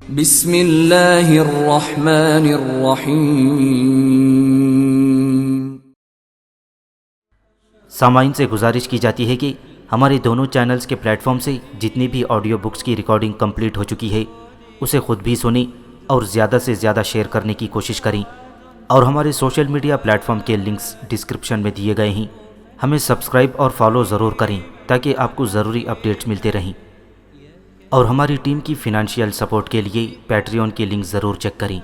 بسم اللہ الرحمن الرحیم۔ سامعین سے گزارش کی جاتی ہے کہ ہمارے دونوں چینلز کے پلیٹ فارم سے جتنی بھی آڈیو بکس کی ریکارڈنگ کمپلیٹ ہو چکی ہے اسے خود بھی سنیں اور زیادہ سے زیادہ شیئر کرنے کی کوشش کریں، اور ہمارے سوشل میڈیا پلیٹ فارم کے لنکس ڈسکرپشن میں دیے گئے ہیں، ہمیں سبسکرائب اور فالو ضرور کریں تاکہ آپ کو ضروری اپڈیٹس ملتے رہیں، اور ہماری ٹیم کی فنانشیل سپورٹ کے لیے پیٹریون کی لنک ضرور چیک کریں۔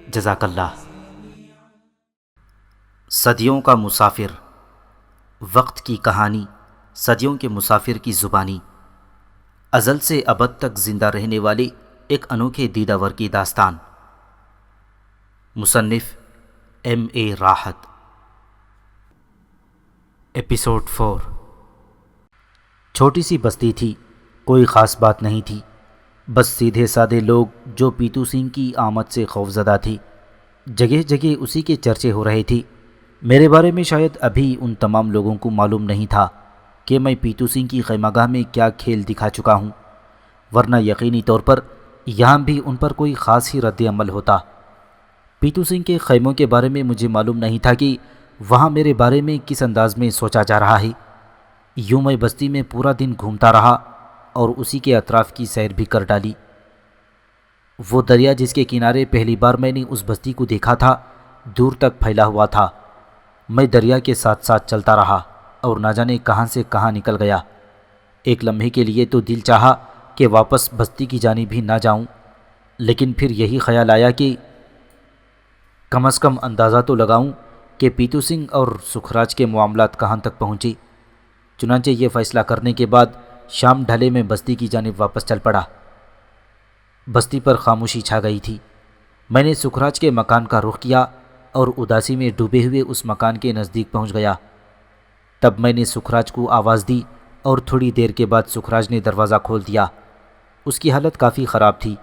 جزاک اللہ۔ صدیوں کا مسافر، وقت کی کہانی، صدیوں کے مسافر کی زبانی، ازل سے ابد تک زندہ رہنے والے ایک انوکھے دیداور کی داستان۔ مصنف M.A. راحت۔ ایپیسوڈ 4۔ چھوٹی سی بستی تھی، کوئی خاص بات نہیں تھی، بس سیدھے سادے لوگ جو پیتو سنگھ کی آمد سے خوفزدہ تھے۔ جگہ جگہ اسی کے چرچے ہو رہے تھے۔ میرے بارے میں شاید ابھی ان تمام لوگوں کو معلوم نہیں تھا کہ میں پیتو سنگھ کی خیمہ گاہ میں کیا کھیل دکھا چکا ہوں، ورنہ یقینی طور پر یہاں بھی ان پر کوئی خاص ہی رد عمل ہوتا۔ پیتو سنگھ کے خیموں کے بارے میں مجھے معلوم نہیں تھا کہ وہاں میرے بارے میں کس انداز میں سوچا جا رہا ہے۔ یوں میں بستی میں پورا دن گھومتا رہا اور اسی کے اطراف کی سیر بھی کر ڈالی۔ وہ دریا جس کے کنارے پہلی بار میں نے اس بستی کو دیکھا تھا دور تک پھیلا ہوا تھا۔ میں دریا کے ساتھ ساتھ چلتا رہا اور نہ جانے کہاں سے کہاں نکل گیا۔ ایک لمحے کے لیے تو دل چاہا کہ واپس بستی کی جانب بھی نہ جاؤں، لیکن پھر یہی خیال آیا کہ کم از کم اندازہ تو لگاؤں کہ پیتو سنگھ اور سکھراج کے معاملات کہاں تک پہنچے۔ چنانچہ یہ فیصلہ کرنے کے بعد شام ڈھلے میں بستی کی جانب واپس چل پڑا۔ بستی پر خاموشی چھا گئی تھی۔ میں نے سکھراج کے مکان کا رخ کیا اور اداسی میں ڈوبے ہوئے اس مکان کے نزدیک پہنچ گیا۔ تب میں نے سکھراج کو آواز دی اور تھوڑی دیر کے بعد سکھراج نے دروازہ کھول دیا۔ اس کی حالت کافی خراب تھی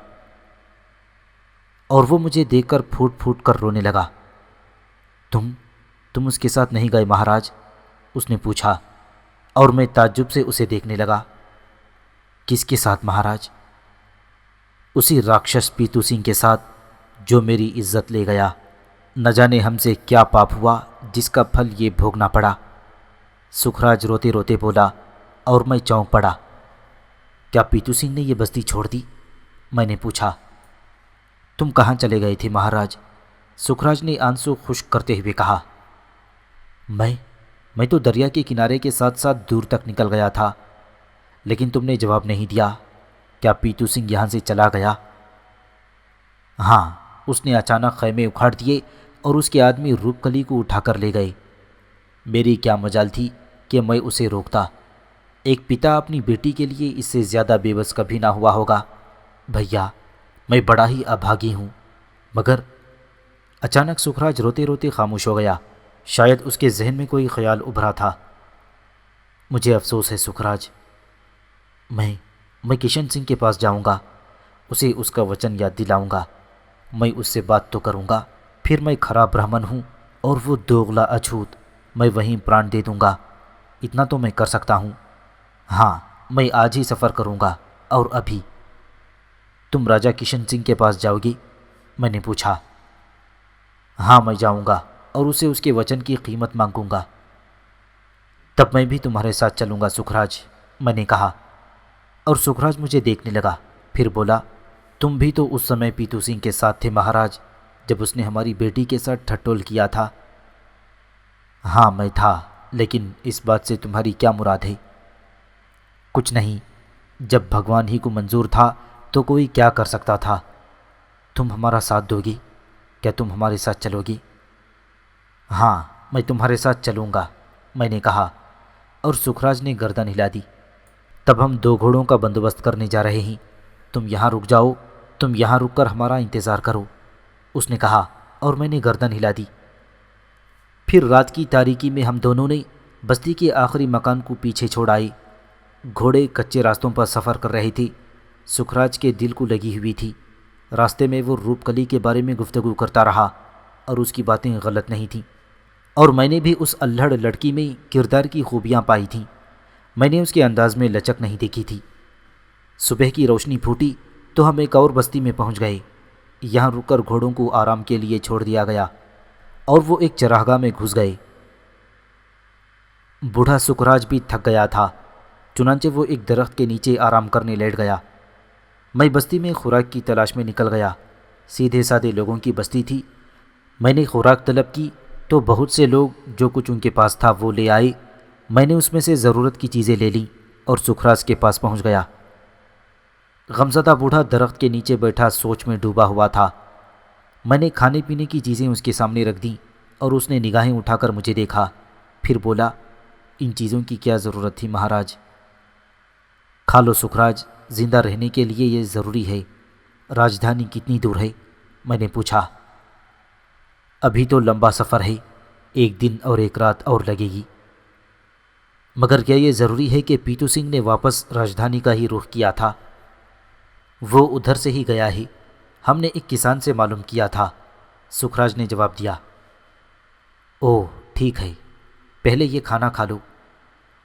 اور وہ مجھے دیکھ کر پھوٹ پھوٹ کر رونے لگا۔ تم اس کے ساتھ نہیں گئے مہاراج؟ اس نے پوچھا، اور میں تعجب سے اسے دیکھنے لگا۔ کس کے ساتھ مہاراج؟ اسی راکشس پیتو سنگھ کے ساتھ جو میری عزت لے گیا۔ نہ جانے ہم سے کیا پاپ ہوا جس کا پھل یہ بھوگنا پڑا۔ سکھراج روتے روتے بولا اور میں چونک پڑا۔ کیا پیتو سنگھ نے یہ بستی چھوڑ دی؟ میں نے پوچھا۔ تم کہاں چلے گئے تھے مہاراج؟ سکھراج نے آنسو خشک کرتے ہوئے کہا۔ میں تو دریا کے کنارے کے ساتھ ساتھ دور تک نکل گیا تھا، لیکن تم نے جواب نہیں دیا۔ کیا پیتو سنگھ یہاں سے چلا گیا؟ ہاں، اس نے اچانک خیمے اکھاڑ دیے اور اس کے آدمی روپ کلی کو اٹھا کر لے گئے۔ میری کیا مجال تھی کہ میں اسے روکتا۔ ایک پتا اپنی بیٹی کے لیے اس سے زیادہ بے بس کبھی نہ ہوا ہوگا۔ بھیا، میں بڑا ہی ابھاگی ہوں، مگر… اچانک سکھراج روتے روتے خاموش ہو گیا۔ شاید اس کے ذہن میں کوئی خیال ابھرا تھا۔ مجھے افسوس ہے سکھراج، میں کشن سنگھ کے پاس جاؤں گا، اسے اس کا وچن یاد دلاؤں گا۔ میں اس سے بات تو کروں گا، پھر میں کھرا برہمن ہوں اور وہ دوغلا اچھوت، میں وہیں پران دے دوں گا۔ اتنا تو میں کر سکتا ہوں۔ ہاں، میں آج ہی سفر کروں گا۔ اور ابھی تم راجہ کشن سنگھ کے پاس جاؤ گی؟ میں نے پوچھا۔ ہاں، میں جاؤں گا اور اسے اس کے وچن کی قیمت مانگوں گا۔ تب میں بھی تمہارے ساتھ چلوں گا سکھراج، میں نے کہا، اور سکھراج مجھے دیکھنے لگا، پھر بولا، تم بھی تو اس سمے پیتو سنگھ کے ساتھ تھے مہاراج، جب اس نے ہماری بیٹی کے ساتھ ٹھٹول کیا تھا۔ ہاں میں تھا، لیکن اس بات سے تمہاری کیا مراد ہے؟ کچھ نہیں، جب بھگوان ہی کو منظور تھا تو کوئی کیا کر سکتا تھا۔ تم ہمارا ساتھ دو گی؟ کیا تم ہمارے ساتھ چلو گی؟ ہاں، میں تمہارے ساتھ چلوں گا، میں نے کہا، اور سکھراج نے گردن ہلا دی۔ تب ہم 2 گھوڑوں کا بندوبست کرنے جا رہے ہیں، تم یہاں رک جاؤ، تم یہاں رک کر ہمارا انتظار کرو، اس نے کہا، اور میں نے گردن ہلا دی۔ پھر رات کی تاریکی میں ہم دونوں نے بستی کے آخری مکان کو پیچھے چھوڑ آئے۔ گھوڑے کچے راستوں پر سفر کر رہے تھے۔ سکھراج کے دل کو لگی ہوئی تھی۔ راستے میں وہ روپ کلی کے بارے میں گفتگو کرتا رہا اور اس کی باتیں غلط نہیں تھیں، اور میں نے بھی اس الہڑ لڑکی میں کردار کی خوبیاں پائی تھیں۔ میں نے اس کے انداز میں لچک نہیں دیکھی تھی۔ صبح کی روشنی پھوٹی تو ہم ایک اور بستی میں پہنچ گئے۔ یہاں رک کر گھوڑوں کو آرام کے لیے چھوڑ دیا گیا اور وہ ایک چراگاہ میں گھس گئے۔ بوڑھا سکھراج بھی تھک گیا تھا، چنانچہ وہ ایک درخت کے نیچے آرام کرنے لیٹ گیا۔ میں بستی میں خوراک کی تلاش میں نکل گیا۔ سیدھے سادے لوگوں کی بستی تھی۔ میں نے خوراک طلب کی تو بہت سے لوگ جو کچھ ان کے پاس تھا وہ لے آئے۔ میں نے اس میں سے ضرورت کی چیزیں لے لیں اور سکھراج کے پاس پہنچ گیا۔ غمزدہ بوڑھا درخت کے نیچے بیٹھا سوچ میں ڈوبا ہوا تھا۔ میں نے کھانے پینے کی چیزیں اس کے سامنے رکھ دیں اور اس نے نگاہیں اٹھا کر مجھے دیکھا، پھر بولا، ان چیزوں کی کیا ضرورت تھی مہاراج؟ کھا لو سکھراج، زندہ رہنے کے لیے یہ ضروری ہے۔ راجدھانی کتنی دور ہے؟ میں نے پوچھا۔ ابھی تو لمبا سفر ہے، 1 دن اور 1 رات اور لگے گی۔ مگر کیا یہ ضروری ہے کہ پیتو سنگھ نے واپس راجدھانی کا ہی رخ کیا تھا؟ وہ ادھر سے ہی گیا ہے، ہم نے ایک کسان سے معلوم کیا تھا، سکھراج نے جواب دیا۔ اوہ ٹھیک ہے، پہلے یہ کھانا کھا لو۔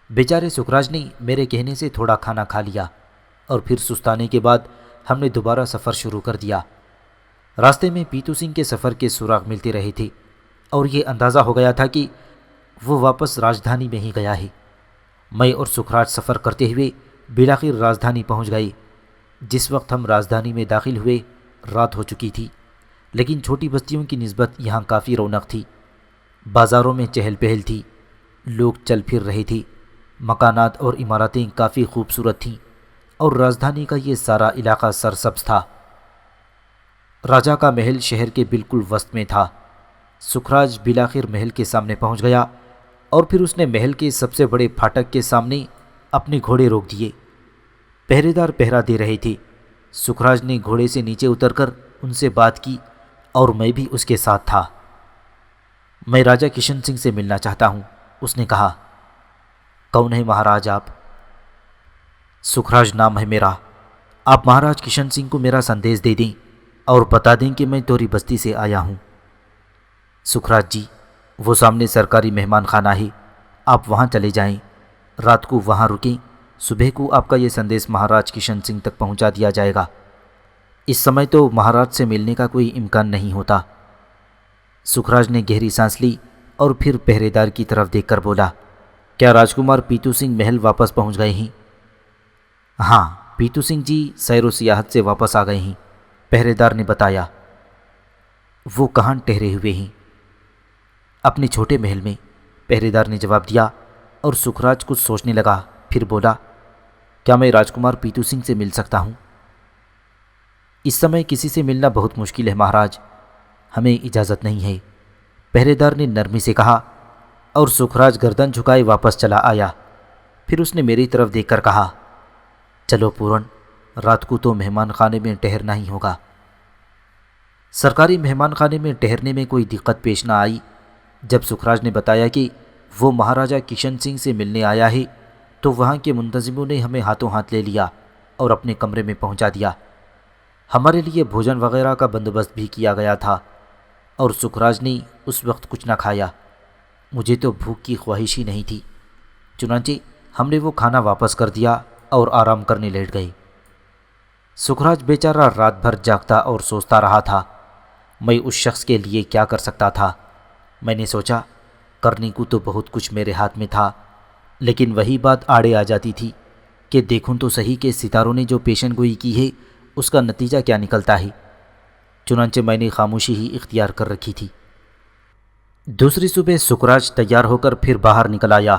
بیچارے سکھراج نے میرے کہنے سے تھوڑا کھانا کھا لیا اور پھر سستانے کے بعد ہم نے دوبارہ سفر شروع کر دیا۔ راستے میں پیتو سنگھ کے سفر کے سراغ ملتے رہے تھے اور یہ اندازہ ہو گیا تھا کہ وہ واپس راجدھانی میں ہی گیا ہے۔ میں اور سکھراج سفر کرتے ہوئے بالآخر راجدھانی پہنچ گئے۔ جس وقت ہم راجدھانی میں داخل ہوئے رات ہو چکی تھی، لیکن چھوٹی بستیوں کی نسبت یہاں کافی رونق تھی۔ بازاروں میں چہل پہل تھی، لوگ چل پھر رہے تھے، مکانات اور عمارتیں کافی خوبصورت تھیں اور راجدھانی کا یہ سارا علاقہ سرسبز تھا۔ راجا کا محل شہر کے بالکل وسط میں تھا۔ سکھراج بالآخر محل کے سامنے پہنچ گیا اور پھر اس نے محل کے سب سے بڑے پھاٹک کے سامنے اپنے گھوڑے روک دیے۔ پہرے دار پہرا دے رہے تھے۔ سکھراج نے گھوڑے سے نیچے اتر کر ان سے بات کی اور میں بھی اس کے ساتھ تھا۔ میں راجا کشن سنگھ سے ملنا چاہتا ہوں، اس نے کہا۔ کون ہے مہاراج آپ؟ سکھراج نام ہے میرا۔ آپ مہاراج کشن سنگھ کو میرا سندیش دے دیں اور بتا دیں کہ میں توری بستی سے آیا ہوں۔ سکھراج جی، وہ سامنے سرکاری مہمان خانہ ہے، آپ وہاں چلے جائیں، رات کو وہاں رکیں، صبح کو آپ کا یہ سندیش مہاراج کشن سنگھ تک پہنچا دیا جائے گا۔ اس سمے تو مہاراج سے ملنے کا کوئی امکان نہیں ہوتا۔ سکھراج نے گہری سانس لی اور پھر پہرے دار کی طرف دیکھ کر بولا، کیا راجکمار پیتو سنگھ محل واپس پہنچ گئے ہیں؟ ہاں، پیتو سنگھ جی سیر و سیاحت سے واپس آ گئے ہیں، پہرے دار نے بتایا۔ وہ کہاں ٹھہرے ہوئے ہیں؟ اپنے چھوٹے محل میں، پہرے دار نے جواب دیا اور سکھراج کچھ سوچنے لگا، پھر بولا، کیا میں راجکمار پیتو سنگھ سے مل سکتا ہوں؟ اس سمے کسی سے ملنا بہت مشکل ہے مہاراج، ہمیں اجازت نہیں ہے، پہرے دار نے نرمی سے کہا اور سکھراج گردن جھکائے واپس چلا آیا۔ پھر اس نے میری طرف دیکھ کر کہا، چلو پورن، رات کو تو مہمان خانے میں ٹھہرنا ہی ہوگا۔ سرکاری مہمان خانے میں ٹھہرنے میں کوئی دقت پیش نہ آئی۔ جب سکھراج نے بتایا کہ وہ مہاراجا کشن سنگھ سے ملنے آیا ہے تو وہاں کے منتظموں نے ہمیں ہاتھوں ہاتھ لے لیا اور اپنے کمرے میں پہنچا دیا۔ ہمارے لیے بھوجن وغیرہ کا بندوبست بھی کیا گیا تھا اور سکھراج نے اس وقت کچھ نہ کھایا۔ مجھے تو بھوک کی خواہش ہی نہیں تھی، چنانچہ ہم نے وہ کھانا واپس کر دیا اور آرام کرنے لیٹ گئے۔ سکھراج بیچارہ رات بھر جاگتا اور سوچتا رہا تھا۔ میں اس شخص کے لیے کیا کر سکتا تھا؟ میں نے سوچا، کرنے کو تو بہت کچھ میرے ہاتھ میں تھا، لیکن وہی بات آڑے آ جاتی تھی کہ دیکھوں تو صحیح کہ ستاروں نے جو پیشن گوئی کی ہے اس کا نتیجہ کیا نکلتا ہے۔ چنانچہ میں نے خاموشی ہی اختیار کر رکھی تھی۔ دوسری صبح سکھراج تیار ہو کر پھر باہر نکل آیا۔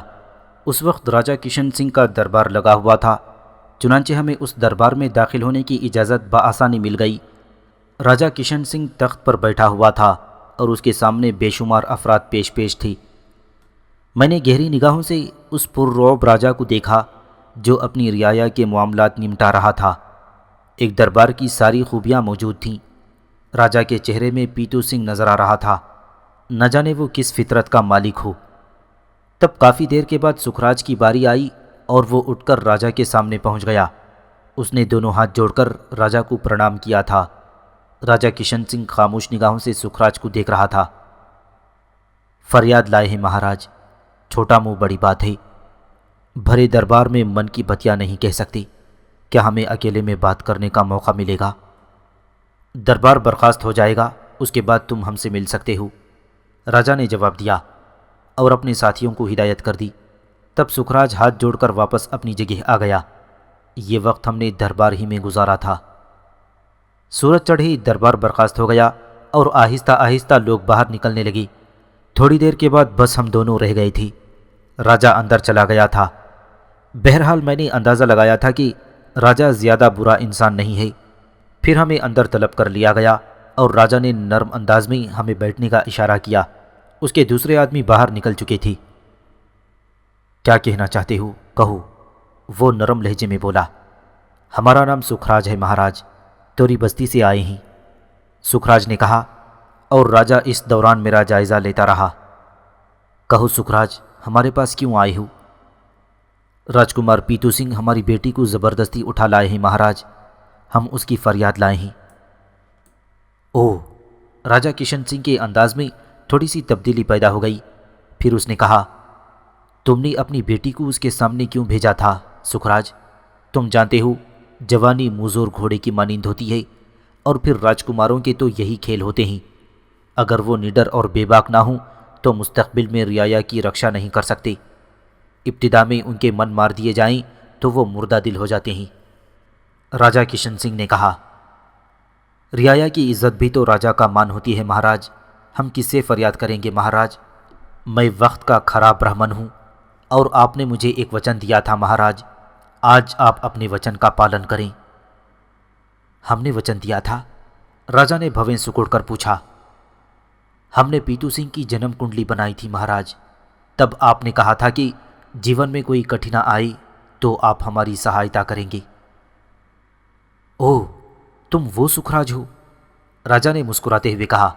اس وقت راجا کشن سنگھ کا دربار لگا ہوا تھا، چنانچہ ہمیں اس دربار میں داخل ہونے کی اجازت بآسانی مل گئی۔ راجا کشن سنگھ تخت پر بیٹھا ہوا تھا اور اس کے سامنے بے شمار افراد پیش تھی۔ میں نے گہری نگاہوں سے اس پررعب راجا کو دیکھا جو اپنی رعایا کے معاملات نمٹا رہا تھا۔ ایک دربار کی ساری خوبیاں موجود تھیں۔ راجا کے چہرے میں پیتو سنگھ نظر آ رہا تھا، نہ جانے وہ کس فطرت کا مالک ہو۔ تب کافی دیر کے بعد سکھراج کی باری آئی اور وہ اٹھ کر راجا کے سامنے پہنچ گیا۔ اس نے دونوں ہاتھ جوڑ کر راجا کو پرنام کیا تھا۔ راجا کشن سنگھ خاموش نگاہوں سے سکھراج کو دیکھ رہا تھا۔ فریاد لائے ہیں مہاراج، چھوٹا منہ بڑی بات ہے، بھرے دربار میں من کی بتیاں نہیں کہہ سکتے، کیا ہمیں اکیلے میں بات کرنے کا موقع ملے گا؟ دربار برخاست ہو جائے گا، اس کے بعد تم ہم سے مل سکتے ہو، راجا نے جواب دیا اور اپنے ساتھیوں کو ہدایت کر دی۔ تب سکھراج ہاتھ جوڑ کر واپس اپنی جگہ آ گیا۔ یہ وقت ہم نے دربار ہی میں گزارا تھا۔ سورج چڑھے دربار برخاست ہو گیا اور آہستہ آہستہ لوگ باہر نکلنے لگے۔ تھوڑی دیر کے بعد بس ہم دونوں رہ گئے تھی۔ راجا اندر چلا گیا تھا۔ بہرحال میں نے اندازہ لگایا تھا کہ راجا زیادہ برا انسان نہیں ہے۔ پھر ہمیں اندر طلب کر لیا گیا اور راجا نے نرم انداز میں ہمیں بیٹھنے کا اشارہ کیا۔ اس کے دوسرے آدمی باہر نکل چکے تھے۔ کیا کہنا چاہتے ہو؟ کہو، وہ نرم لہجے میں بولا۔ ہمارا نام سکھراج ہے مہاراج، توری بستی سے آئے ہیں، سکھراج نے کہا، اور راجا اس دوران میرا جائزہ لیتا رہا۔ کہو سکھراج، ہمارے پاس کیوں آئے ہو؟ راجکمار پیتو سنگھ ہماری بیٹی کو زبردستی اٹھا لائے ہیں مہاراج، ہم اس کی فریاد لائے ہیں۔ اوہ! راجا کشن سنگھ کے انداز میں تھوڑی سی تبدیلی پیدا ہو گئی۔ پھر اس نے کہا، تم نے اپنی بیٹی کو اس کے سامنے کیوں بھیجا تھا سکھراج؟ تم جانتے ہو جوانی موزور گھوڑے کی مانند ہوتی ہے، اور پھر راجکماروں کے تو یہی کھیل ہوتے ہیں۔ اگر وہ نڈر اور بے باک نہ ہوں تو مستقبل میں رعایا کی رکشا نہیں کر سکتے۔ ابتدا میں ان کے من مار دیے جائیں تو وہ مردہ دل ہو جاتے ہیں۔ راجا کشن سنگھ نے کہا، رعایا کی عزت بھی تو راجا کا مان ہوتی ہے مہاراج، ہم کس سے فریاد کریں گے مہاراج؟ میں وقت کا کھرا برہمن ہوں، اور آپ نے مجھے ایک وچن دیا تھا مہاراج، آج آپ اپنے وچن کا پالن کریں۔ ہم نے وچن دیا تھا؟ راجا نے بھویں سکڑ کر پوچھا۔ ہم نے پیتو سنگھ کی جنم کنڈلی بنائی تھی مہاراج، تب آپ نے کہا تھا کہ جیون میں کوئی کٹھنا آئی تو آپ ہماری سہایتا کریں گے۔ اوہ، تم وہ سکھراج ہو؟ راجا نے مسکراتے ہوئے کہا۔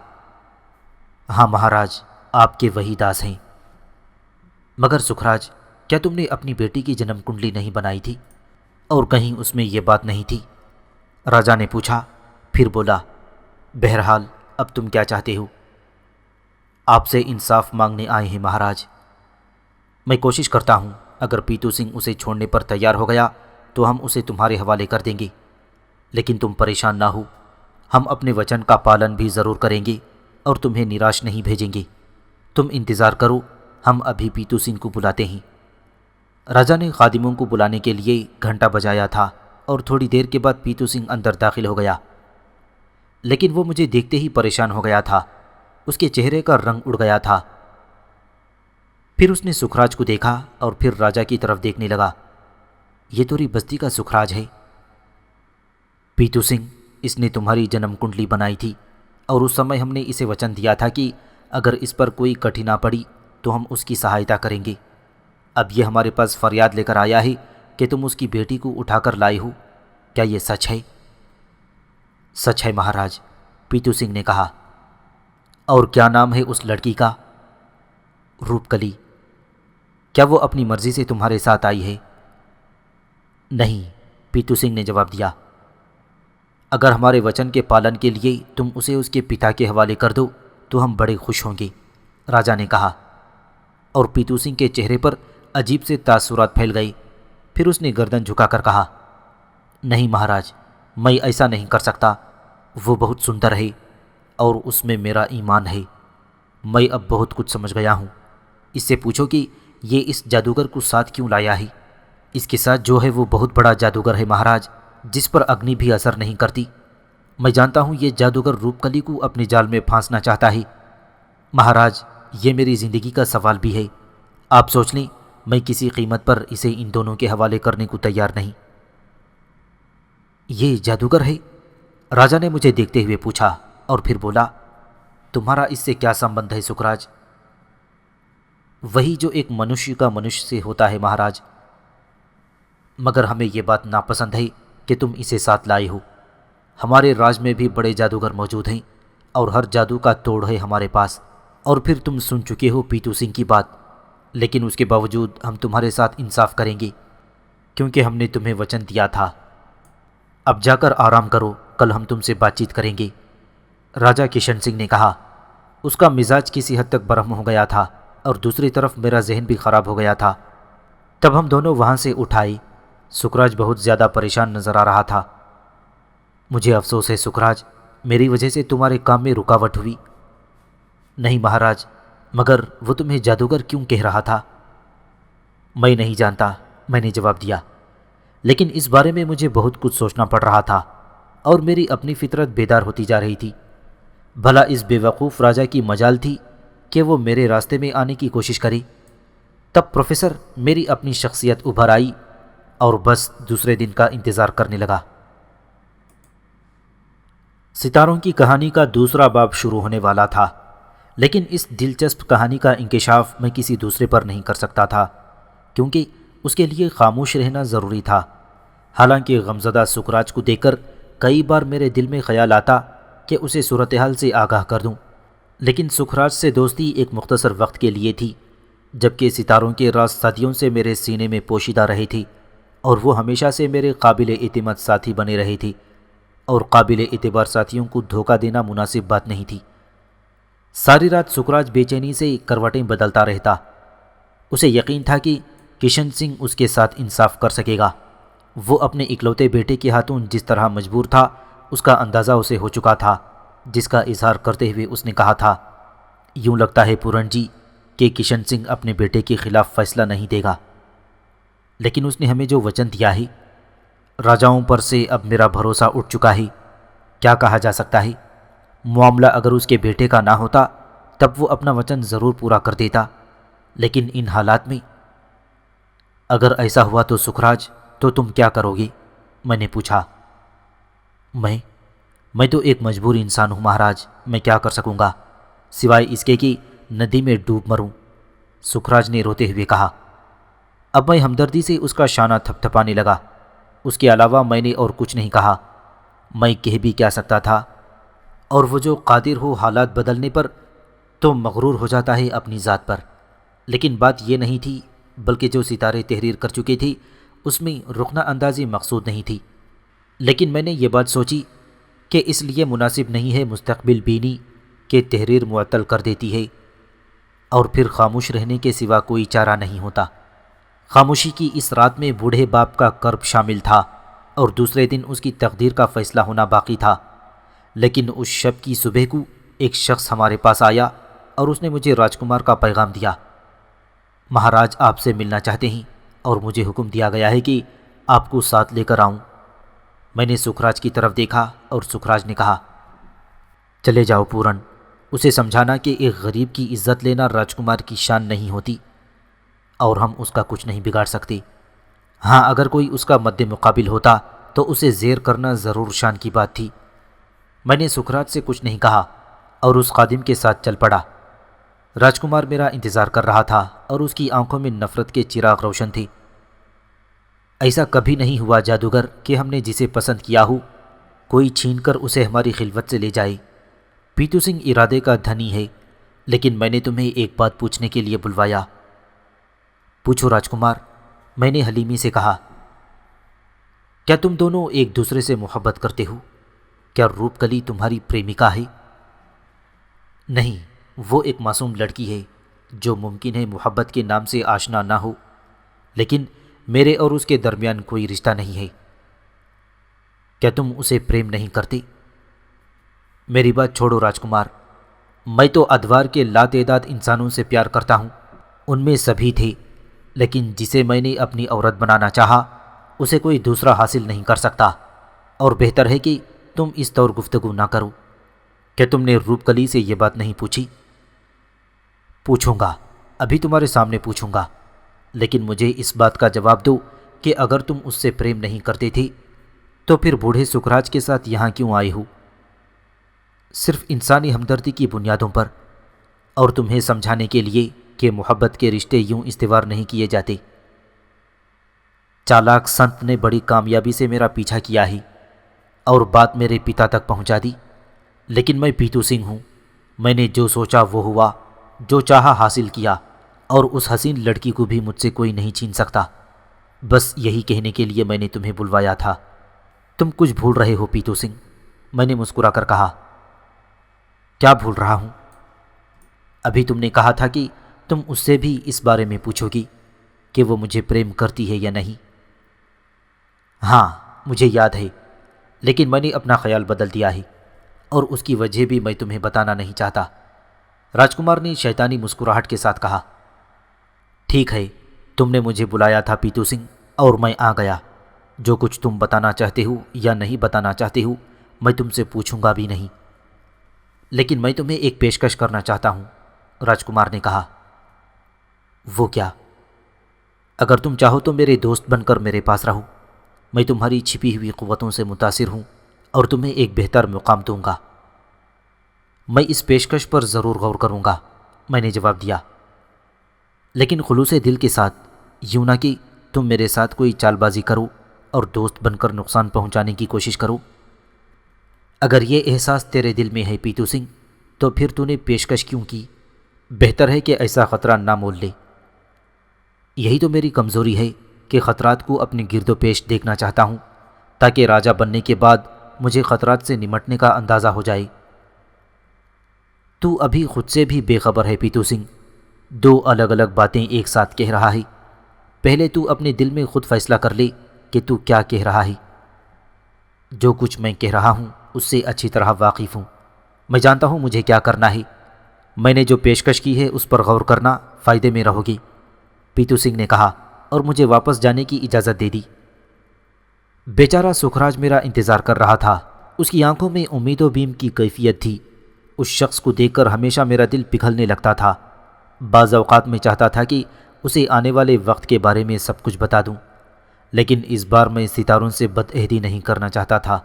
ہاں مہاراج، آپ کے وہی داس ہیں۔ مگر سکھراج، کیا تم نے اپنی بیٹی کی جنم کنڈلی نہیں بنائی تھی، اور کہیں اس میں یہ بات نہیں تھی؟ راجا نے پوچھا، پھر بولا، بہرحال اب تم کیا چاہتے ہو؟ آپ سے انصاف مانگنے آئے ہیں مہاراج۔ میں کوشش کرتا ہوں، اگر پیتو سنگھ اسے چھوڑنے پر تیار ہو گیا تو ہم اسے تمہارے حوالے کر دیں گے، لیکن تم پریشان نہ ہو، ہم اپنے وچن کا پالن بھی ضرور کریں گے اور تمہیں نراش نہیں بھیجیں گے۔ تم انتظار کرو، ہم ابھی پیتو سنگھ کو بلاتے ہیں۔ راجا نے خادموں کو بلانے کے لیے گھنٹہ بجایا تھا، اور تھوڑی دیر کے بعد پیتو سنگھ اندر داخل ہو گیا، لیکن وہ مجھے دیکھتے ہی پریشان ہو گیا تھا، اس کے چہرے کا رنگ اڑ گیا تھا۔ پھر اس نے سکھراج کو دیکھا اور پھر راجا کی طرف دیکھنے لگا۔ یہ توری بستی کا سکھراج ہے؟ پیتو سنگھ، اس نے تمہاری جنم کنڈلی بنائی تھی، اور اس سمے ہم نے اسے وچن دیا تھا کہ اگر اس پر کوئی کٹھنا پڑی تو ہم اس کی سہایتا کریں گے۔ اب یہ ہمارے پاس فریاد لے کر آیا ہے کہ تم اس کی بیٹی کو اٹھا کر لائے ہو، کیا یہ سچ ہے؟ سچ ہے مہاراج، پیتو سنگھ نے کہا۔ اور کیا نام ہے اس لڑکی کا؟ روپ کلی۔ کیا وہ اپنی مرضی سے تمہارے ساتھ آئی ہے؟ نہیں، پیتو سنگھ نے جواب دیا۔ اگر ہمارے وچن کے پالن کے لیے تم اسے اس کے پتا کے حوالے کر دو تو ہم بڑے خوش ہوں گے، راجا نے کہا، اور پیتو سنگھ کے چہرے پر عجیب سے تاثرات پھیل گئے۔ پھر اس نے گردن جھکا کر کہا، نہیں مہاراج، میں ایسا نہیں کر سکتا، وہ بہت سندر ہے اور اس میں میرا ایمان ہے۔ میں اب بہت کچھ سمجھ گیا ہوں۔ اس سے پوچھو کہ یہ اس جادوگر کو ساتھ کیوں لایا ہے۔ اس کے ساتھ جو ہے وہ بہت بڑا جادوگر ہے مہاراج، جس پر اگنی بھی اثر نہیں کرتی۔ میں جانتا ہوں یہ جادوگر روپ کلی کو اپنے جال میں پھانسنا چاہتا ہے۔ مہاراج، یہ میری زندگی کا سوال بھی ہے، آپ سوچ لیں، میں کسی قیمت پر اسے ان دونوں کے حوالے کرنے کو تیار نہیں۔ یہ جادوگر ہے؟ راجا نے مجھے دیکھتے ہوئے پوچھا، اور پھر بولا، تمہارا اس سے کیا سمبندھ ہے سکھراج؟ وہی جو ایک منشیہ کا منشیہ سے ہوتا ہے مہاراج، مگر ہمیں یہ بات ناپسند ہے کہ تم اسے ساتھ لائے ہو۔ ہمارے راج میں بھی بڑے جادوگر موجود ہیں، اور ہر جادو کا توڑ ہے ہمارے پاس، اور پھر تم سن چکے ہو پیتو سنگھ کی بات، لیکن اس کے باوجود ہم تمہارے ساتھ انصاف کریں گے، کیونکہ ہم نے تمہیں وچن دیا تھا۔ اب جا کر آرام کرو، کل ہم تم سے بات چیت کریں گے، راجا کشن سنگھ نے کہا۔ اس کا مزاج کسی حد تک برہم ہو گیا تھا، اور دوسری طرف میرا ذہن بھی خراب ہو گیا تھا۔ تب ہم دونوں وہاں سے اٹھ آئے۔ سکھراج بہت زیادہ پریشان نظر آ رہا تھا۔ مجھے افسوس ہے سکھراج، میری وجہ سے تمہارے کام میں رکاوٹ ہوئی۔ نہیں مہاراج، مگر وہ تمہیں جادوگر کیوں کہہ رہا تھا؟ میں نہیں جانتا، میں نے جواب دیا، لیکن اس بارے میں مجھے بہت کچھ سوچنا پڑ رہا تھا اور میری اپنی فطرت بیدار ہوتی جا رہی تھی۔ بھلا اس بے وقوف راجا کی مجال تھی کہ وہ میرے راستے میں آنے کی کوشش کرے۔ تب پروفیسر میری اپنی شخصیت ابھر آئی اور بس دوسرے دن کا انتظار کرنے لگا۔ ستاروں کی کہانی کا دوسرا باب شروع ہونے والا تھا، لیکن اس دلچسپ کہانی کا انکشاف میں کسی دوسرے پر نہیں کر سکتا تھا، کیونکہ اس کے لیے خاموش رہنا ضروری تھا۔ حالانکہ غمزدہ سکھراج کو دیکھ کر کئی بار میرے دل میں خیال آتا کہ اسے صورتحال سے آگاہ کر دوں، لیکن سکھراج سے دوستی ایک مختصر وقت کے لیے تھی، جبکہ ستاروں کے راز صدیوں سے میرے سینے میں پوشیدہ رہے تھے اور وہ ہمیشہ سے میرے قابل اعتماد ساتھی بنے رہے تھے، اور قابل اعتبار ساتھیوں کو دھوکہ دینا مناسب بات نہیں تھی۔ ساری رات سکھراج بے چینی سے کروٹیں بدلتا رہتا۔ اسے یقین تھا کہ کشن سنگھ اس کے ساتھ انصاف کر سکے گا۔ وہ اپنے اکلوتے بیٹے کے ہاتھوں جس طرح مجبور تھا، اس کا اندازہ اسے ہو چکا تھا، جس کا اظہار کرتے ہوئے اس نے کہا تھا، یوں لگتا ہے پورن جی کہ کشن سنگھ اپنے بیٹے کے خلاف فیصلہ نہیں دے گا، لیکن اس نے ہمیں جو وچن دیا ہے، راجاؤں پر سے اب میرا بھروسہ اٹھ چکا ہے۔ کیا کہا جا سکتا ہے؟ معاملہ اگر اس کے بیٹے کا نہ ہوتا تب وہ اپنا وچن ضرور پورا کر دیتا، لیکن ان حالات میں اگر ایسا ہوا تو سکھراج، تو تم کیا کرو گے؟ میں نے پوچھا۔ میں تو ایک مجبور انسان ہوں مہاراج، میں کیا کر سکوں گا سوائے اس کے کہ ندی میں ڈوب مروں، سکھراج نے روتے ہوئے کہا۔ اب میں ہمدردی سے اس کا شانہ تھپ تھپانے لگا۔ اس کے علاوہ میں نے اور کچھ نہیں کہا۔ میں کہہ بھی کیا سکتا تھا؟ اور وہ جو قادر ہو حالات بدلنے پر تو مغرور ہو جاتا ہے اپنی ذات پر۔ لیکن بات یہ نہیں تھی، بلکہ جو ستارے تحریر کر چکے تھے اس میں رکنا اندازی مقصود نہیں تھی۔ لیکن میں نے یہ بات سوچی کہ اس لیے مناسب نہیں ہے مستقبل بینی کہ تحریر معطل کر دیتی ہے، اور پھر خاموش رہنے کے سوا کوئی چارہ نہیں ہوتا۔ خاموشی کی اس رات میں بوڑھے باپ کا کرب شامل تھا اور دوسرے دن اس کی تقدیر کا فیصلہ ہونا باقی تھا۔ لیکن اس شب کی صبح کو ایک شخص ہمارے پاس آیا اور اس نے مجھے راجکمار کا پیغام دیا۔ مہاراج آپ سے ملنا چاہتے ہیں اور مجھے حکم دیا گیا ہے کہ آپ کو ساتھ لے کر آؤں۔ میں نے سکھراج کی طرف دیکھا اور سکھراج نے کہا، چلے جاؤ پورن، اسے سمجھانا کہ ایک غریب کی عزت لینا راجکمار کی شان نہیں ہوتی اور ہم اس کا کچھ نہیں بگاڑ سکتے۔ ہاں، اگر کوئی اس کا مد مقابل ہوتا تو اسے زیر کرنا ضرور شان کی بات تھی۔ میں نے سکھراج سے کچھ نہیں کہا اور اس خادم کے ساتھ چل پڑا۔ راجکمار میرا انتظار کر رہا تھا اور اس کی آنکھوں میں نفرت کے چراغ روشن تھے۔ ایسا کبھی نہیں ہوا جادوگر کہ ہم نے جسے پسند کیا ہو کوئی چھین کر اسے ہماری خلوت سے لے جائے۔ پیتو سنگھ ارادے کا دھنی ہے، لیکن میں نے تمہیں ایک بات پوچھنے کے لیے بلوایا۔ پوچھو راجکمار، میں نے حلیمی سے کہا۔ کیا تم دونوں ایک دوسرے سے محبت کرتے ہو؟ کیا روپ کلی تمہاری پریمکا ہے؟ نہیں، وہ ایک معصوم لڑکی ہے جو ممکن ہے محبت کے نام سے آشنا نہ ہو، لیکن میرے اور اس کے درمیان کوئی رشتہ نہیں ہے۔ کیا تم اسے پریم نہیں کرتے؟ میری بات چھوڑو راجکمار، میں تو ادوار کے لاتعداد انسانوں سے پیار کرتا ہوں، ان میں سبھی تھے، لیکن جسے میں نے اپنی عورت بنانا چاہا اسے کوئی دوسرا حاصل نہیں کر سکتا، اور بہتر ہے کہ تم اس طور گفتگو نہ کرو۔ کیا تم نے روپ کلی سے یہ بات نہیں پوچھی؟ پوچھوں گا، ابھی تمہارے سامنے پوچھوں گا، لیکن مجھے اس بات کا جواب دو کہ اگر تم اس سے پریم نہیں کرتے تھے تو پھر بوڑھے سکھراج کے ساتھ یہاں کیوں آئے ہو؟ صرف انسانی ہمدردی کی بنیادوں پر، اور تمہیں سمجھانے کے لیے کہ محبت کے رشتے یوں استوار نہیں کیے جاتے۔ چالاک سنت نے بڑی کامیابی سے میرا پیچھا کیا ہے اور بات میرے پتا تک پہنچا دی، لیکن میں پیتو سنگھ ہوں۔ میں نے جو سوچا وہ ہوا، جو چاہا حاصل کیا، اور اس حسین لڑکی کو بھی مجھ سے کوئی نہیں چھین سکتا۔ بس یہی کہنے کے لیے میں نے تمہیں بلوایا تھا۔ تم کچھ بھول رہے ہو پیتو سنگھ، میں نے مسکرا کر کہا۔ کیا بھول رہا ہوں؟ ابھی تم نے کہا تھا کہ تم اس سے بھی اس بارے میں پوچھو گی کہ وہ مجھے پریم کرتی ہے یا نہیں۔ ہاں مجھے یاد ہے، لیکن میں نے اپنا خیال بدل دیا ہے، اور اس کی وجہ بھی میں تمہیں بتانا نہیں چاہتا۔ راجکمار نے شیطانی مسکراہٹ کے ساتھ کہا۔ ٹھیک ہے، تم نے مجھے بلایا تھا پیتو سنگھ، اور میں آ گیا۔ جو کچھ تم بتانا چاہتے ہو یا نہیں بتانا چاہتے ہو میں تم سے پوچھوں گا بھی نہیں، لیکن میں تمہیں ایک پیشکش کرنا چاہتا ہوں، راجکمار نے کہا۔ وہ کیا؟ اگر تم چاہو تو میرے دوست بن کر میرے پاس رہو۔ میں تمہاری چھپی ہوئی قوتوں سے متاثر ہوں اور تمہیں ایک بہتر مقام دوں گا۔ میں اس پیشکش پر ضرور غور کروں گا، میں نے جواب دیا، لیکن خلوص دل کے ساتھ، یوں نہ کہ تم میرے ساتھ کوئی چال بازی کرو اور دوست بن کر نقصان پہنچانے کی کوشش کرو۔ اگر یہ احساس تیرے دل میں ہے پیتو سنگھ، تو پھر تو نے پیشکش کیوں کی؟ بہتر ہے کہ ایسا خطرہ نہ مول لے۔ یہی تو میری کمزوری ہے کہ خطرات کو اپنے گرد و پیش دیکھنا چاہتا ہوں، تاکہ راجا بننے کے بعد مجھے خطرات سے نمٹنے کا اندازہ ہو جائے۔ تو ابھی خود سے بھی بے خبر ہے پیتو سنگھ، دو الگ الگ باتیں ایک ساتھ کہہ رہا ہے۔ پہلے تو اپنے دل میں خود فیصلہ کر لے کہ تو کیا کہہ رہا ہے۔ جو کچھ میں کہہ رہا ہوں اس سے اچھی طرح واقف ہوں، میں جانتا ہوں مجھے کیا کرنا ہے۔ میں نے جو پیشکش کی ہے اس پر غور کرنا فائدے میں رہو گی، پیتو سنگھ نے کہا، اور مجھے واپس جانے کی اجازت دے دی۔ بیچارہ سکھراج میرا انتظار کر رہا تھا، اس کی آنکھوں میں امید و بیم کی کیفیت تھی۔ اس شخص کو دیکھ کر ہمیشہ میرا دل پگھلنے لگتا تھا۔ بعض اوقات میں چاہتا تھا کہ اسے آنے والے وقت کے بارے میں سب کچھ بتا دوں، لیکن اس بار میں ستاروں سے بد عہدی نہیں کرنا چاہتا تھا۔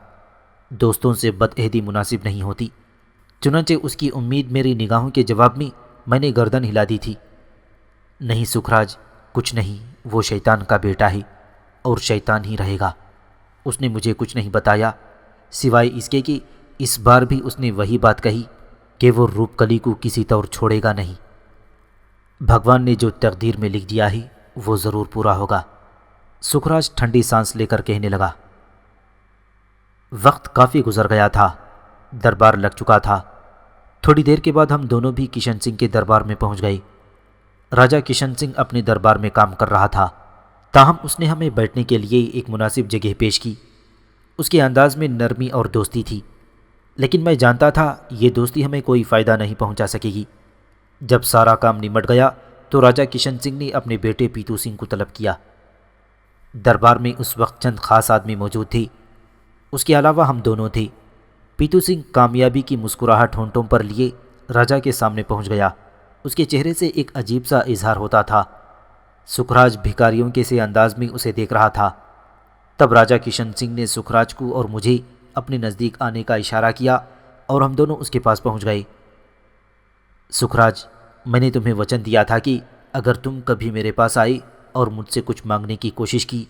دوستوں سے بد عہدی مناسب نہیں ہوتی، چنانچہ اس کی امید میری نگاہوں کے جواب میں نے گردن ہلا دی تھی۔ نہیں سکھراج، کچھ نہیں، وہ شیطان کا بیٹا ہے اور شیطان ہی رہے گا۔ اس نے مجھے کچھ نہیں بتایا سوائے اس کے کہ اس بار بھی اس نے وہی بات کہی کہ وہ روپ کلی کو کسی طور چھوڑے گا نہیں۔ بھگوان نے جو تقدیر میں لکھ دیا ہے وہ ضرور پورا ہوگا، سکھراج ٹھنڈی سانس لے کر کہنے لگا۔ وقت کافی گزر گیا تھا، دربار لگ چکا تھا۔ تھوڑی دیر کے بعد ہم دونوں بھی کشن سنگھ کے دربار میں پہنچ گئے۔ راجا کشن سنگھ اپنے دربار میں کام کر رہا تھا، تاہم اس نے ہمیں بیٹھنے کے لیے ایک مناسب جگہ پیش کی۔ اس کے انداز میں نرمی اور دوستی تھی، لیکن میں جانتا تھا یہ دوستی ہمیں کوئی فائدہ نہیں پہنچا سکے گی۔ جب سارا کام نمٹ گیا تو راجا کشن سنگھ نے اپنے بیٹے پیتو سنگھ کو طلب کیا۔ دربار میں اس وقت چند خاص آدمی موجود تھے، اس کے علاوہ ہم دونوں تھے۔ پیتو سنگھ کامیابی کی مسکراہٹ ہونٹوں پر لیے راجا کے سامنے پہنچ گیا۔ اس کے چہرے سے ایک عجیب سا اظہار ہوتا تھا۔ سکھراج بھکاریوں کے سے انداز میں اسے دیکھ رہا تھا۔ تب راجا کشن سنگھ نے سکھراج کو اور مجھے اپنے نزدیک آنے کا اشارہ کیا اور ہم دونوں اس کے پاس پہنچ گئے۔ سکھراج، میں نے تمہیں وچن دیا تھا کہ اگر تم کبھی میرے پاس آئے اور مجھ سے کچھ مانگنے کی کوشش کی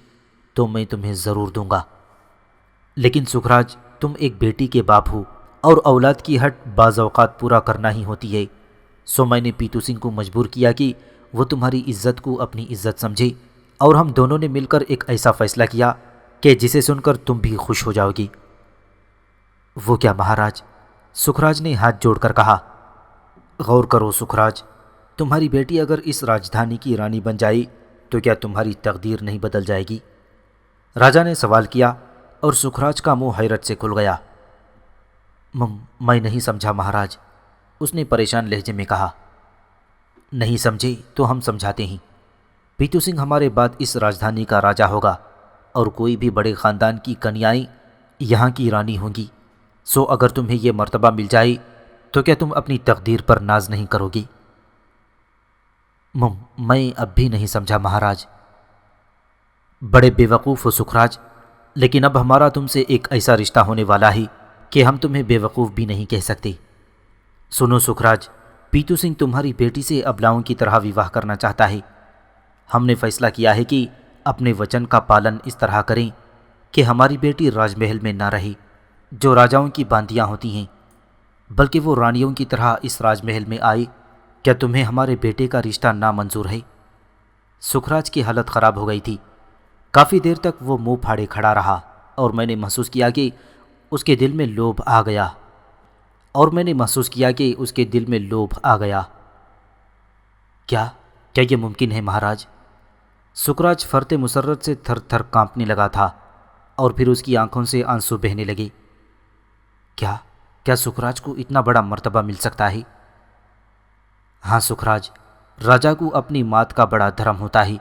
تو میں تمہیں ضرور دوں گا، لیکن سکھراج تم ایک بیٹی کے باپ ہو اور اولاد کی ہٹ بعض اوقات پورا کرنا ہی ہوتی ہے، سو میں نے پیتو سنگھ کو مجبور کیا کہ وہ تمہاری عزت کو اپنی عزت سمجھے، اور ہم دونوں نے مل کر ایک ایسا فیصلہ کیا کہ جسے سن کر تم بھی خوش ہو جاؤ گی۔ وہ کیا مہاراج؟ سکھراج نے ہاتھ جوڑ کر کہا۔ غور کرو سکھراج، تمہاری بیٹی اگر اس راجدھانی کی رانی بن جائے تو کیا تمہاری تقدیر نہیں بدل جائے گی؟ راجا نے سوال کیا اور سکھراج کا منہ حیرت سے کھل گیا۔ میں نہیں سمجھا مہاراج، اس نے پریشان لہجے میں کہا۔ نہیں سمجھے تو ہم سمجھاتے ہیں۔ پیتو سنگھ ہمارے بعد اس راجدھانی کا راجا ہوگا اور کوئی بھی بڑے خاندان کی کنیائیں یہاں کی رانی ہوں گی، سو اگر تمہیں یہ مرتبہ مل جائے تو کیا تم اپنی تقدیر پر ناز نہیں کرو گی؟ میں اب بھی نہیں سمجھا مہاراج۔ بڑے بے وقوف ہو سکھراج، لیکن اب ہمارا تم سے ایک ایسا رشتہ ہونے والا ہے کہ ہم تمہیں بے وقوف بھی نہیں کہہ سکتے۔ سنو سکھراج، پیتو سنگھ تمہاری بیٹی سے ابلاؤں کی طرح وواہ کرنا چاہتا ہے۔ ہم نے فیصلہ کیا ہے کہ اپنے وچن کا پالن اس طرح کریں کہ ہماری بیٹی راج محل میں نہ رہے جو راجاؤں کی باندیاں ہوتی ہیں، بلکہ وہ رانیوں کی طرح اس راج محل میں آئے۔ کیا تمہیں ہمارے بیٹے کا رشتہ نامنظور ہے؟ سکھراج کی حالت خراب ہو گئی تھی۔ کافی دیر تک وہ منہ پھاڑے کھڑا رہا اور میں نے محسوس کیا کہ اس کے دل میں لوبھ آ گیا۔ کیا یہ ممکن ہے مہاراج؟ سکھراج فرط مسرت سے تھر تھر کانپنے لگا تھا۔ اور پھر اس کی آنکھوں سے آنسو بہنے لگے۔ کیا سکھراج کو اتنا بڑا مرتبہ مل سکتا ہے؟ ہاں سکھراج، راجا کو اپنی مات کا بڑا دھرم ہوتا ہے۔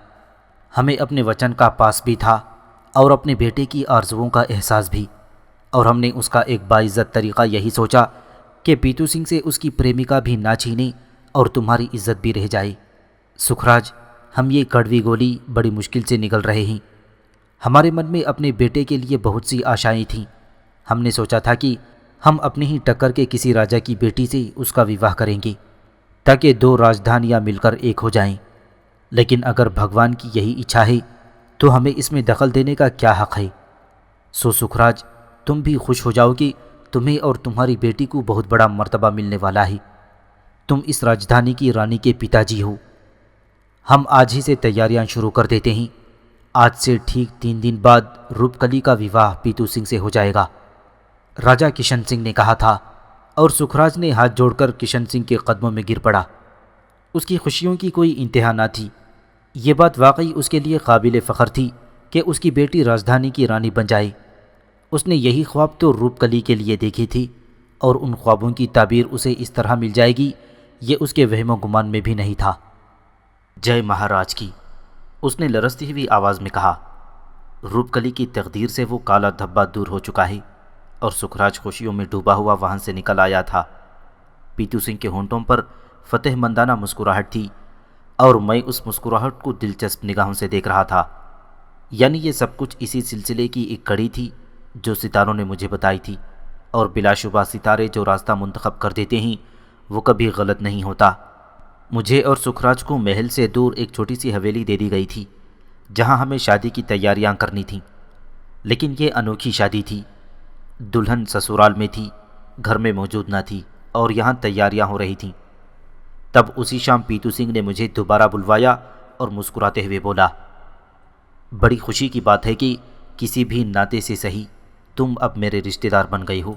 ہمیں اپنے وچن کا پاس بھی تھا اور اپنے بیٹے کی آرزوؤں کا احساس بھی، اور ہم نے اس کا ایک باعزت طریقہ یہی سوچا کہ پیتو سنگھ سے اس کی پریمکا بھی نہ چھینے اور تمہاری عزت بھی رہ جائے۔ سکھراج، ہم یہ کڑوی گولی بڑی مشکل سے نگل رہے ہیں۔ ہمارے من میں اپنے بیٹے کے لیے بہت سی آشائیں تھیں۔ ہم نے سوچا تھا کہ ہم اپنی ہی ٹکر کے کسی راجا کی بیٹی سے اس کا وواہ کریں گے تاکہ دو راجدھانیاں مل کر ایک ہو جائیں، لیکن اگر بھگوان کی یہی اچھا ہے تو ہمیں اس میں دخل دینے کا کیا حق ہے؟ سو سکھراج، تم بھی خوش ہو جاؤ کہ تمہیں اور تمہاری بیٹی کو بہت بڑا مرتبہ ملنے والا ہے۔ تم اس راجدھانی کی رانی کے پتا جی ہو۔ ہم آج ہی سے تیاریاں شروع کر دیتے ہیں۔ آج سے ٹھیک 3 دن بعد روپ کلی کا وواہ پیتو سنگھ سے ہو جائے گا، راجا کشن سنگھ نے کہا تھا، اور سکھراج نے ہاتھ جوڑ کر کشن سنگھ کے قدموں میں گر پڑا۔ اس کی خوشیوں کی کوئی انتہا نہ تھی۔ یہ بات واقعی اس کے لیے قابل فخر تھی کہ اس کی بیٹی راجدھانی کی رانی بن جائے۔ اس نے یہی خواب تو روپ کلی کے لیے دیکھی تھی، اور ان خوابوں کی تعبیر اسے اس طرح مل جائے گی، یہ اس کے وہم و گمان میں بھی نہیں تھا۔ جے مہاراج کی، اس نے لرزتی ہوئی آواز میں کہا۔ روپ کلی کی تقدیر سے وہ کالا دھبا دور ہو چکا ہے، اور سکھراج خوشیوں میں ڈوبا ہوا وہاں سے نکل آیا تھا۔ پیتو سنگھ کے ہونٹوں پر فتح مندانہ مسکراہٹ تھی، اور میں اس مسکراہٹ کو دلچسپ نگاہوں سے دیکھ رہا تھا۔ یعنی یہ سب کچھ اسی سلسلے کی ایک کڑی تھی جو ستاروں نے مجھے بتائی تھی، اور بلا شبہ ستارے جو راستہ منتخب کر دیتے ہیں وہ کبھی غلط نہیں ہوتا۔ مجھے اور سکھراج کو محل سے دور ایک چھوٹی سی حویلی دے دی گئی تھی جہاں ہمیں شادی کی تیاریاں کرنی تھیں، لیکن یہ انوکھی شادی تھی۔ دلہن سسرال میں تھی، گھر میں موجود نہ تھی، اور یہاں تیاریاں ہو رہی تھیں۔ تب اسی شام پیتو سنگھ نے مجھے دوبارہ بلوایا اور مسکراتے ہوئے بولا، بڑی خوشی کی بات ہے کہ کسی بھی ناطے سے صحیح تم اب میرے رشتہ دار بن گئے ہو۔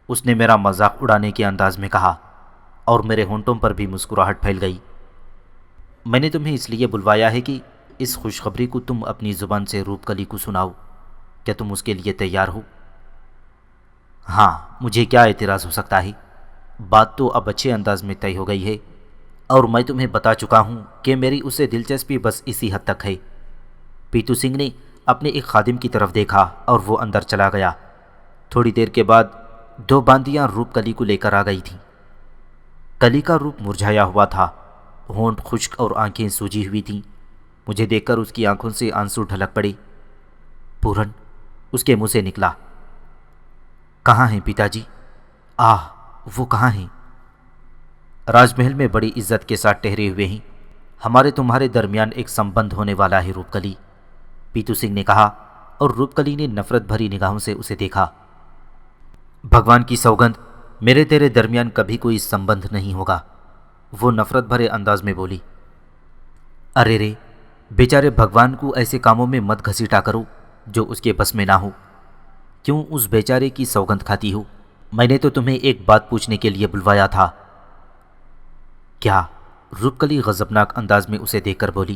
اس نے میرا مذاق اڑانے کے انداز میں کہا، اور میرے ہونٹوں پر بھی مسکراہٹ پھیل گئی۔ میں نے تمہیں اس لیے بلوایا ہے کہ اس خوشخبری کو تم اپنی زبان سے روپ کلی کو سناؤ۔ کیا تم اس کے لیے تیار ہو؟ ہاں، مجھے کیا اعتراض ہو سکتا ہے؟ بات تو اب اچھے انداز میں طے ہو گئی ہے، اور میں تمہیں بتا چکا ہوں کہ میری اسے دلچسپی بس اسی حد تک ہے۔ پیتو سنگھ نے اپنے ایک خادم کی طرف دیکھا اور وہ اندر چلا گیا۔ تھوڑی دیر کے بعد 2 باندیاں روپ کلی کو لے کر آ گئی تھیں۔ کلی کا روپ مرجھایا ہوا تھا، ہونٹ خشک اور آنکھیں سوجی ہوئی تھیں۔ مجھے دیکھ کر اس کی آنکھوں سے آنسو ڈھلک پڑے۔ پورن، اس کے منہ سے نکلا۔ کہاں ہیں پتا جی؟ وہ کہاں ہیں؟ راج محل میں بڑی عزت کے ساتھ ٹہرے ہوئے ہیں۔ ہمارے تمہارے درمیان ایک سمبندھ ہونے والا ہے روپ کلی، پیتو سنگھ نے کہا، اور روپ کلی نے نفرت بھری نگاہوں سے اسے دیکھا۔ بھگوان کی سوگند، میرے تیرے درمیان کبھی کوئی سمبندھ نہیں ہوگا، وہ نفرت بھرے انداز میں بولی۔ ارے رے، بیچارے بھگوان کو ایسے کاموں میں مت گھسیٹا کرو جو اس کے بس میں نہ ہو۔ کیوں اس بیچارے کی سوگند کھاتی ہو؟ میں نے تو تمہیں ایک بات پوچھنے کے لیے بلوایا تھا۔ کیا؟ روپ کلی غضبناک انداز میں اسے دیکھ کر بولی۔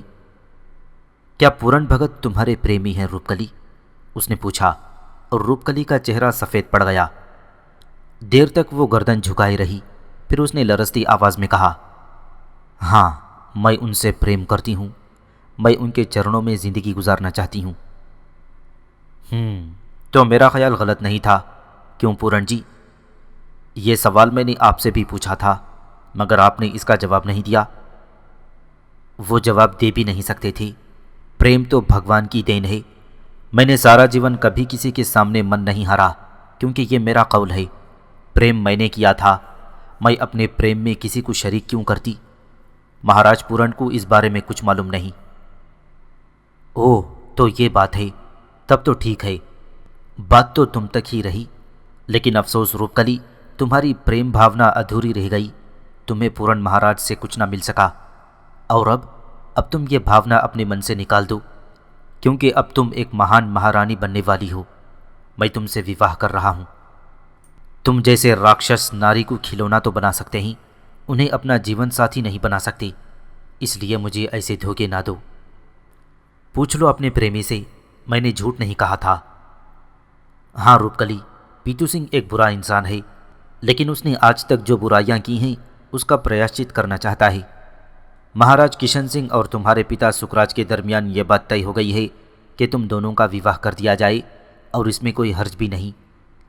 کیا پورن بھگت تمہارے پریمی ہیں روپ کلی؟ اس نے پوچھا، اور روپ کلی کا چہرہ سفید پڑ گیا۔ دیر تک وہ گردن جھکائے رہی، پھر اس نے لرزتی آواز میں کہا، ہاں، میں ان سے پریم کرتی ہوں، میں ان کے چرنوں میں زندگی گزارنا چاہتی ہوں۔ تو میرا خیال غلط نہیں تھا، کیوں پورن جی؟ یہ سوال میں نے آپ سے بھی پوچھا تھا، مگر آپ نے اس کا جواب نہیں دیا۔ وہ جواب دے بھی نہیں سکتے تھے۔ پریم تو بھگوان کی دین ہے۔ میں نے سارا جیون کبھی کسی کے سامنے من نہیں ہارا، کیونکہ یہ میرا قول ہے۔ پریم میں نے کیا تھا، میں اپنے پریم میں کسی کو شریک کیوں کرتی؟ مہاراج پورن کو اس بارے میں کچھ معلوم نہیں۔ اوہ، تو یہ بات ہے، تب تو ٹھیک ہے، بات تو تم تک ہی رہی۔ لیکن افسوس روپ کلی، تمہاری پریم بھاونا ادھوری رہ گئی، تمہیں پورن مہاراج سے کچھ نہ مل سکا، اور اب تم یہ بھاونا اپنے من سے نکال دو، کیونکہ اب تم ایک مہان مہارانی بننے والی ہو۔ میں تم سے وواہ کر رہا ہوں۔ تم جیسے راکشس ناری کو کھلونا تو بنا سکتے ہیں، انہیں اپنا جیون ساتھی نہیں بنا سکتے، اس لیے مجھے ایسے دھوکے نہ دو۔ پوچھ لو اپنے پریمی سے، میں نے جھوٹ نہیں کہا تھا، ہاں روپکلی، پیتو سنگھ ایک برا انسان ہے، لیکن اس نے آج تک جو برائیاں کی ہیں اس کا پریاشچت کرنا چاہتا ہے۔ مہاراج کشن سنگھ اور تمہارے پتا سکراج کے درمیان یہ بات طے ہو گئی ہے کہ تم دونوں کا وواہ کر دیا جائے، اور اس میں کوئی حرج بھی نہیں،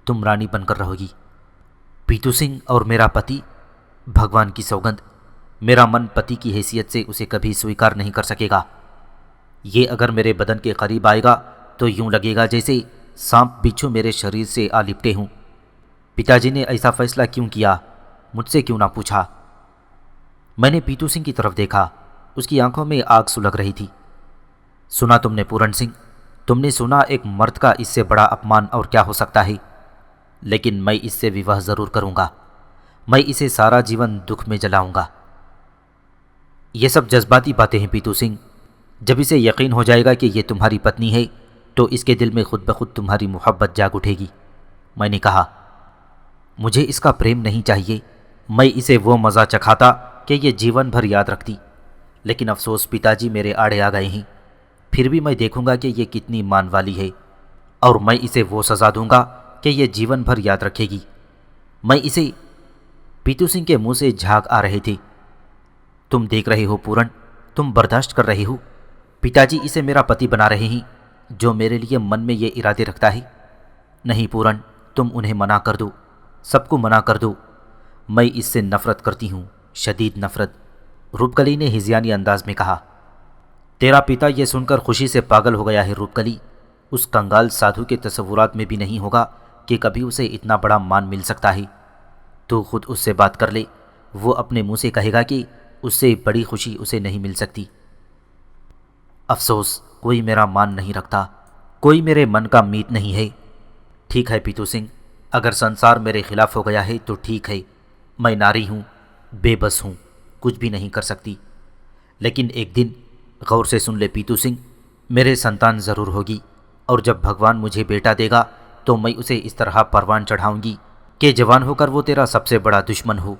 تم رانی بن کر رہو گی۔ پیتو سنگھ اور میرا پتی، بھگوان کی سوگند، میرا من پتی کی حیثیت سے اسے کبھی سویکار نہیں کر سکے گا۔ یہ اگر میرے بدن کے قریب آئے گا تو یوں لگے گا جیسے سانپ بچھو میرے شریر سے آ لپٹے ہوں۔ پتا جی نے ایسا فیصلہ کیوں کیا، مجھ سے کیوں نہ پوچھا؟ میں نے پیتو سنگھ کی طرف دیکھا، اس کی آنکھوں میں آگ سلگ رہی تھی۔ سنا تم نے پورن سنگھ، تم نے سنا ایک مرد کا اس سے بڑا اپمان اور کیا ہو سکتا ہے؟ لیکن میں اس سے وواہ ضرور کروں گا، میں اسے سارا جیون دکھ میں جلاؤں گا۔ یہ سب جذباتی باتیں ہیں پیتو سنگھ، جب اسے یقین ہو جائے گا کہ یہ تمہاری پتنی ہے تو اس کے دل میں خود بخود تمہاری محبت جاگ اٹھے گی۔ میں نے کہا، مجھے اس کا پریم نہیں چاہیے، میں اسے وہ مزہ چکھاتا کہ یہ جیون بھر یاد رکھتی، لیکن افسوس پتا جی میرے آڑے آ گئے ہیں۔ پھر بھی میں دیکھوں گا کہ یہ کتنی مان والی ہے، اور میں اسے وہ سزا دوں گا کہ یہ جیون بھر یاد رکھے گی۔ میں اسے… پیتو سنگھ کے منہ سے جھاگ آ رہے تھے۔ تم دیکھ رہے ہو پورن، تم برداشت کر رہے ہو، پتا جی اسے میرا پتی بنا رہے ہیں جو میرے لیے من میں یہ ارادے رکھتا ہے۔ نہیں پورن، تم انہیں منع کر دو، سب کو منع کر دو، میں اس سے نفرت کرتی ہوں، شدید نفرت۔ روپکلی نے ہذیانی انداز میں کہا۔ تیرا پتا یہ سن کر خوشی سے پاگل ہو گیا ہے روپکلی، اس کنگال سادھو کے تصورات میں بھی نہیں ہوگا کہ کبھی اسے اتنا بڑا مان مل سکتا ہے۔ تو خود اس سے بات کر لے، وہ اپنے منہ سے کہے گا کہ اس سے بڑی خوشی اسے نہیں مل سکتی۔ افسوس، کوئی میرا مان نہیں رکھتا، کوئی میرے من کا میت نہیں ہے۔ ٹھیک ہے پیتو سنگھ، اگر سنسار میرے خلاف ہو گیا ہے تو ٹھیک ہے، میں ناری ہوں، بے بس ہوں، کچھ بھی نہیں کر سکتی۔ لیکن ایک دن، غور سے سن لے پیتو سنگھ، میرے سنتان ضرور ہوگی، اور جب بھگوان مجھے بیٹا دے گا تو میں اسے اس طرح پروان چڑھاؤں گی کہ جوان ہو کر وہ تیرا سب سے بڑا دشمن ہو۔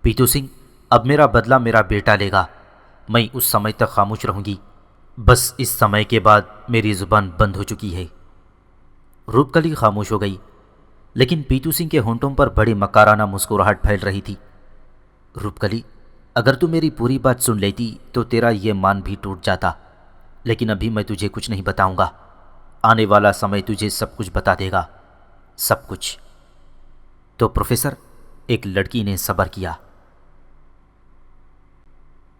پیتو سنگھ، اب میرا بدلہ میرا بیٹا لے گا، میں اس سمے تک خاموش رہوں گی، بس اس سمے کے بعد میری زبان بند ہو چکی ہے۔ روپکلی خاموش ہو گئی، لیکن پیتو سنگھ کے ہونٹوں پر بڑی مکارانہ مسکراہٹ پھیل رہی تھی۔ روپکلی، اگر تو میری پوری بات سن لیتی تو تیرا یہ مان بھی ٹوٹ جاتا، لیکن ابھی میں تجھے کچھ نہیں بتاؤں گا، آنے والا سمے تجھے سب کچھ بتا دے گا، سب کچھ۔ تو پروفیسر، ایک لڑکی نے صبر کیا۔